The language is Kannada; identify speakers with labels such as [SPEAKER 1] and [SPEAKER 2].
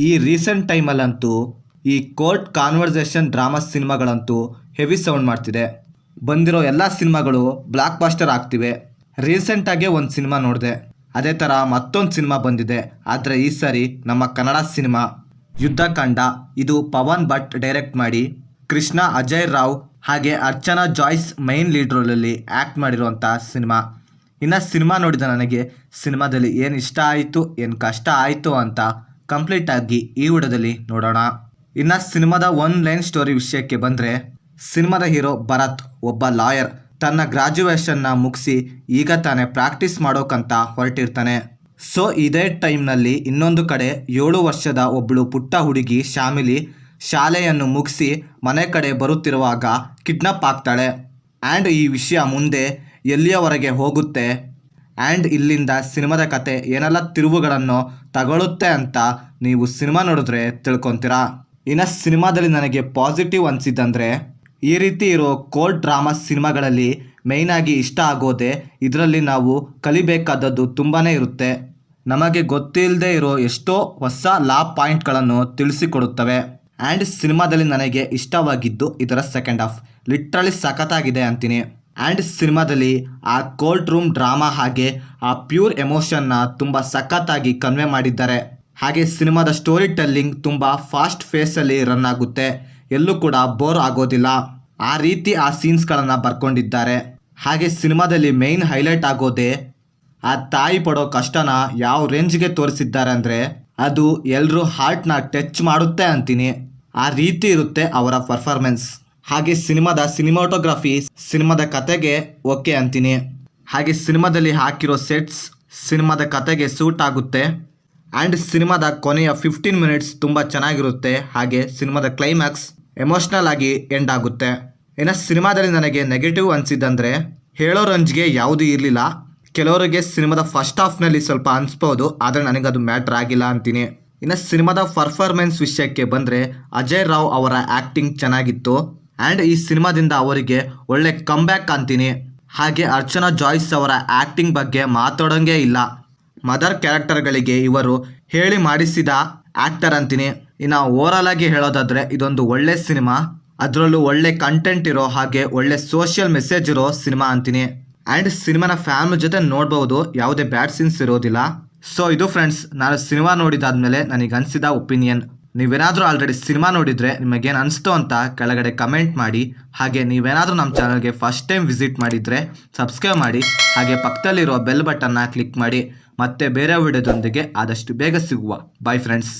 [SPEAKER 1] ಈ ರೀಸೆಂಟ್ ಟೈಮಲ್ಲಂತೂ ಈ ಕೋರ್ಟ್ ಕಾನ್ವರ್ಸೇಷನ್ ಡ್ರಾಮಾ ಸಿನಿಮಾಗಳಂತೂ ಹೆವಿ ಸೌಂಡ್ ಮಾಡ್ತಿದೆ. ಬಂದಿರೋ ಎಲ್ಲ ಸಿನಿಮಾಗಳು ಬ್ಲಾಕ್ ಬಾಸ್ಟರ್ ಆಗ್ತಿವೆ. ರೀಸೆಂಟಾಗೆ ಒಂದು ಸಿನಿಮಾ ನೋಡಿದೆ, ಅದೇ ಥರ ಮತ್ತೊಂದು ಸಿನಿಮಾ ಬಂದಿದೆ. ಆದರೆ ಈ ಸಾರಿ ನಮ್ಮ ಕನ್ನಡ ಸಿನಿಮಾ ಯುದ್ಧಕಾಂಡ. ಇದು ಪವನ್ ಭಟ್ ಡೈರೆಕ್ಟ್ ಮಾಡಿ ಕೃಷ್ಣ, ಅಜಯ್ ರಾವ್ ಹಾಗೆ ಅರ್ಚನಾ ಜಾಯ್ಸ್ ಮೈನ್ ಲೀಡ್ ರೋಲಲ್ಲಿ ಆ್ಯಕ್ಟ್ ಮಾಡಿರುವಂಥ ಸಿನಿಮಾ. ಇನ್ನು ಸಿನಿಮಾ ನೋಡಿದ ನನಗೆ ಸಿನಿಮಾದಲ್ಲಿ ಏನು ಇಷ್ಟ ಆಯಿತು, ಏನು ಕಷ್ಟ ಆಯಿತು ಅಂತ ಕಂಪ್ಲೀಟಾಗಿ ಈ ವಿಡಿಯೋದಲ್ಲಿ ನೋಡೋಣ. ಇನ್ನು ಸಿನಿಮಾದ ಒನ್ ಲೈನ್ ಸ್ಟೋರಿ ವಿಷಯಕ್ಕೆ ಬಂದರೆ, ಸಿನಿಮಾದ ಹೀರೋ ಭರತ್ ಒಬ್ಬ ಲಾಯರ್. ತನ್ನ ಗ್ರಾಜ್ಯುಯೇಷನ್ನ ಮುಗಿಸಿ ಈಗ ತಾನೇ ಪ್ರಾಕ್ಟೀಸ್ ಮಾಡೋಕ್ಕಂತ ಹೊರಟಿರ್ತಾನೆ. ಸೊ ಇದೇ ಟೈಮ್ನಲ್ಲಿ ಇನ್ನೊಂದು ಕಡೆ 7 ವರ್ಷದ ಒಬ್ಬಳು ಪುಟ್ಟ ಹುಡುಗಿ ಶಾಮಿಲಿ ಶಾಲೆಯನ್ನು ಮುಗಿಸಿ ಮನೆ ಕಡೆ ಬರುತ್ತಿರುವಾಗ ಕಿಡ್ನಾಪ್ ಆಗ್ತಾಳೆ. ಆ್ಯಂಡ್ ಈ ವಿಷಯ ಮುಂದೆ ಎಲ್ಲಿಯವರೆಗೆ ಹೋಗುತ್ತೆ ಆ್ಯಂಡ್ ಇಲ್ಲಿಂದ ಸಿನಿಮಾದ ಕತೆ ಏನೆಲ್ಲ ತಿರುವುಗಳನ್ನು ತಗೊಳ್ಳುತ್ತೆ ಅಂತ ನೀವು ಸಿನಿಮಾ ನೋಡಿದ್ರೆ ತಿಳ್ಕೊತೀರಾ. ಇನ್ನು ಸಿನಿಮಾದಲ್ಲಿ ನನಗೆ ಪಾಸಿಟಿವ್ ಅನಿಸಿದ್ದಂದರೆ, ಈ ರೀತಿ ಇರೋ ಕೋರ್ಟ್ ಡ್ರಾಮಾ ಸಿನಿಮಾಗಳಲ್ಲಿ ಮೇಯ್ನಾಗಿ ಇಷ್ಟ ಆಗೋದೆ ಇದರಲ್ಲಿ ನಾವು ಕಲಿಬೇಕಾದದ್ದು ತುಂಬಾ ಇರುತ್ತೆ. ನಮಗೆ ಗೊತ್ತಿಲ್ಲದೆ ಇರೋ ಎಷ್ಟೋ ಹೊಸ ಲಾ ಪಾಯಿಂಟ್ಗಳನ್ನು ತಿಳಿಸಿಕೊಡುತ್ತವೆ. ಆ್ಯಂಡ್ ಸಿನಿಮಾದಲ್ಲಿ ನನಗೆ ಇಷ್ಟವಾಗಿದ್ದು ಇದರ ಸೆಕೆಂಡ್ ಹಾಫ್ ಲಿಟ್ರಲಿ ಸಖತ್ತಾಗಿದೆ ಅಂತೀನಿ. ಆ್ಯಂಡ್ ಸಿನಿಮಾದಲ್ಲಿ ಆ ಕೋರ್ಟ್ ರೂಮ್ ಡ್ರಾಮಾ ಹಾಗೆ ಆ ಪ್ಯೂರ್ ಎಮೋಷನ್ನ ತುಂಬ ಸಖತ್ತಾಗಿ ಕನ್ವೆ ಮಾಡಿದ್ದಾರೆ. ಹಾಗೆ ಸಿನಿಮಾದ ಸ್ಟೋರಿ ಟೆಲ್ಲಿಂಗ್ ತುಂಬ ಫಾಸ್ಟ್ ಫೇಸಲ್ಲಿ ರನ್ ಆಗುತ್ತೆ, ಎಲ್ಲೂ ಕೂಡ ಬೋರ್ ಆಗೋದಿಲ್ಲ. ಆ ರೀತಿ ಆ ಸೀನ್ಸ್ಗಳನ್ನು ಬರ್ಕೊಂಡಿದ್ದಾರೆ. ಹಾಗೆ ಸಿನಿಮಾದಲ್ಲಿ ಮೇಯ್ನ್ ಹೈಲೈಟ್ ಆಗೋದೇ ಆ ತಾಯಿ ಪಡೋ ಕಷ್ಟನ ಯಾವ ರೇಂಜ್ಗೆ ತೋರಿಸಿದ್ದಾರೆ ಅಂದರೆ, ಅದು ಎಲ್ಲರೂ ಹಾರ್ಟ್ನ ಟಚ್ ಮಾಡುತ್ತೆ ಅಂತೀನಿ. ಆ ರೀತಿ ಇರುತ್ತೆ ಅವರ ಪರ್ಫಾರ್ಮೆನ್ಸ್. ಹಾಗೆ ಸಿನಿಮಾದ ಸಿನಿಮಾಟೋಗ್ರಫಿ ಸಿನಿಮಾದ ಕತೆಗೆ ಓಕೆ ಅಂತೀನಿ. ಹಾಗೆ ಸಿನಿಮಾದಲ್ಲಿ ಹಾಕಿರೋ ಸೆಟ್ಸ್ ಸಿನಿಮಾದ ಕತೆಗೆ ಸೂಟ್ ಆಗುತ್ತೆ. ಆ್ಯಂಡ್ ಸಿನಿಮಾದ ಕೊನೆಯ 15 ಮಿನಿಟ್ಸ್ ತುಂಬ ಚೆನ್ನಾಗಿರುತ್ತೆ. ಹಾಗೆ ಸಿನಿಮಾದ ಕ್ಲೈಮ್ಯಾಕ್ಸ್ ಎಮೋಷ್ನಲ್ ಆಗಿ ಎಂಡ್ ಆಗುತ್ತೆ. ಇನ್ನು ಸಿನಿಮಾದಲ್ಲಿ ನನಗೆ ನೆಗೆಟಿವ್ ಅನಿಸಿದ್ದಂದರೆ, ಹೇಳೋ ರೇಂಜ್ಗೆ ಯಾವುದೂ ಇರಲಿಲ್ಲ. ಕೆಲವರಿಗೆ ಸಿನಿಮಾದ ಫಸ್ಟ್ ಹಾಫ್ನಲ್ಲಿ ಸ್ವಲ್ಪ ಅನಿಸ್ಬೋದು, ಆದರೆ ನನಗದು ಮ್ಯಾಟ್ರ್ ಆಗಿಲ್ಲ ಅಂತೀನಿ. ಇನ್ನು ಸಿನಿಮಾದ ಪರ್ಫಾರ್ಮೆನ್ಸ್ ವಿಷಯಕ್ಕೆ ಬಂದರೆ, ಅಜಯ್ ರಾವ್ ಅವರ ಆ್ಯಕ್ಟಿಂಗ್ ಚೆನ್ನಾಗಿತ್ತು. ಆ್ಯಂಡ್ ಈ ಸಿನಿಮಾದಿಂದ ಅವರಿಗೆ ಒಳ್ಳೆ ಕಮ್ಬ್ಯಾಕ್ ಅಂತೀನಿ. ಹಾಗೆ ಅರ್ಚನಾ ಜಾಯ್ಸ್ ಅವರ ಆ್ಯಕ್ಟಿಂಗ್ ಬಗ್ಗೆ ಮಾತಾಡೋಂಗೇ ಇಲ್ಲ. ಮದರ್ ಕ್ಯಾರೆಕ್ಟರ್ಗಳಿಗೆ ಇವರು ಹೇಳಿ ಮಾಡಿಸಿದ ಆ್ಯಕ್ಟರ್ ಅಂತೀನಿ. ಇನ್ನು ಓವರಾಲ್ ಆಗಿ ಹೇಳೋದಾದರೆ ಇದೊಂದು ಒಳ್ಳೆ ಸಿನಿಮಾ, ಅದರಲ್ಲೂ ಒಳ್ಳೆ ಕಂಟೆಂಟ್ ಇರೋ ಹಾಗೆ ಒಳ್ಳೆ ಸೋಷಿಯಲ್ ಮೆಸೇಜ್ ಇರೋ ಸಿನಿಮಾ ಅಂತೀನಿ. ಆ್ಯಂಡ್ ಸಿನಿಮಾನ ಫ್ಯಾಮಿಲಿ ಜೊತೆ ನೋಡ್ಬೋದು, ಯಾವುದೇ ಬ್ಯಾಡ್ ಸೀನ್ಸ್ ಇರೋದಿಲ್ಲ. ಸೊ ಇದು ಫ್ರೆಂಡ್ಸ್, ನಾನು ಸಿನಿಮಾ ನೋಡಿದಾದ್ಮೇಲೆ ನನಗೆ ಅನಿಸಿದ ಒಪಿನಿಯನ್. ನೀವೇನಾದರೂ ಆಲ್ರೆಡಿ ಸಿನಿಮಾ ನೋಡಿದರೆ ನಿಮಗೇನು ಅನಿಸ್ತು ಅಂತ ಕೆಳಗಡೆ ಕಮೆಂಟ್ ಮಾಡಿ. ಹಾಗೆ ನೀವೇನಾದರೂ ನಮ್ಮ ಚಾನಲ್ಗೆ ಫಸ್ಟ್ ಟೈಮ್ ವಿಸಿಟ್ ಮಾಡಿದರೆ ಸಬ್ಸ್ಕ್ರೈಬ್ ಮಾಡಿ. ಹಾಗೆ ಪಕ್ಕದಲ್ಲಿರೋ ಬೆಲ್ ಬಟನ್ನ ಕ್ಲಿಕ್ ಮಾಡಿ. ಮತ್ತೆ ಬೇರೆ ವಿಡಿಯೋದೊಂದಿಗೆ ಆದಷ್ಟು ಬೇಗ ಸಿಗುವ. Bye friends.